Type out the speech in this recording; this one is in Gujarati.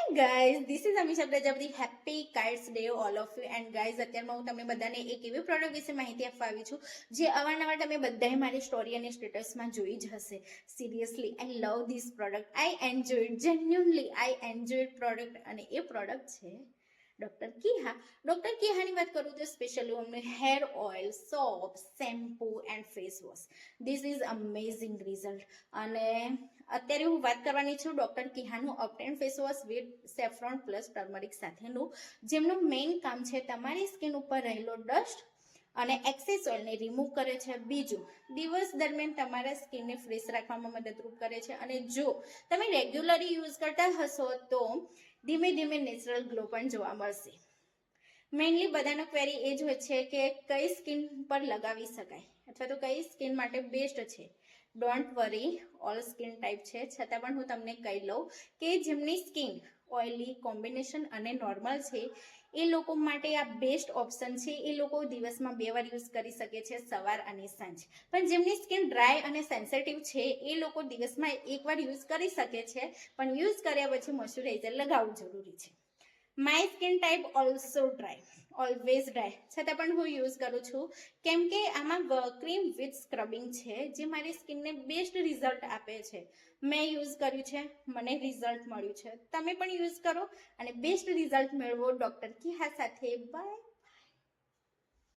Guys this is Amisha Prajapati. Happy kites day all of you. And guys અત્યારમાં હું તમને બધાને એક એવી પ્રોડક્ટ વિશે માહિતી આપવા આવી છું જે અવારનવાર તમે બધાએ મારી સ્ટોરી અને સ્ટેટસમાં જોઈ જ હશે. Seriously I love this product. I enjoyed, genuinely I enjoyed product. અને એ પ્રોડક્ટ છે ડોક્ટર કિહા. ડોક્ટર કિહાની વાત કરું તો સ્પેશિયલી અમને hair oil, soap, shampoo and face wash. This is amazing result. અને અત્યારે હું વાત કરવાની છું ડોક્ટર કિહાનું ubtan face wash with saffron plus turmeric સાથેનું, જેમનું મેઇન કામ છે તમારી સ્કિન ઉપર રહેલો ડસ્ટ અને એક્સેસ ઓઇલને રિમૂવ કરે છે. બીજું, દિવસ દરમિયાન તમારા સ્કિનને ફ્રેશ રાખવામાં મદદરૂપ કરે છે. અને જો તમે રેગ્યુલરલી યુઝ કરતા હશો તો ધીમે ધીમે નેચરલ ગ્લો પણ જોવા મળશે. મેઇનલી બધાનો ક્વેરી એ જ હોય છે કે કઈ સ્કિન પર લગાવી શકાય અથવા તો કઈ સ્કિન માટે બેસ્ટ છે. Don't worry, all skin type છે. છતાં પણ હું તમને કહી લઉં કે જેમની સ્કિન ઓઇલી, કોમ્બિનેશન અને નોર્મલ છે એ લોકો માટે આ બેસ્ટ ઓપ્શન છે. એ લોકો દિવસમાં 2 વાર યુઝ કરી શકે છે, સવાર અને સાંજ. પણ જેમની સ્કિન ડ્રાય અને સેન્સિટિવ છે એ લોકો દિવસમાં 1 વાર યુઝ કરી શકે છે, પણ યુઝ કર્યા પછી મોઇશ્ચરાઇઝર લગાવવું જરૂરી છે. My skin type also dry, always dry, છતાં પણ હું યુઝ કરું છું કેમ કે આમાં ક્રીમ વિથ સ્ક્રબિંગ છે જે મારી સ્કિનને બેસ્ટ રિઝલ્ટ આપે છે. મેં યુઝ કર્યું છે, મને રિઝલ્ટ મળ્યું છે. તમે પણ યુઝ કરો અને બેસ્ટ રિઝલ્ટ મેળવો ડોક્ટર કિહા સાથે. બાય.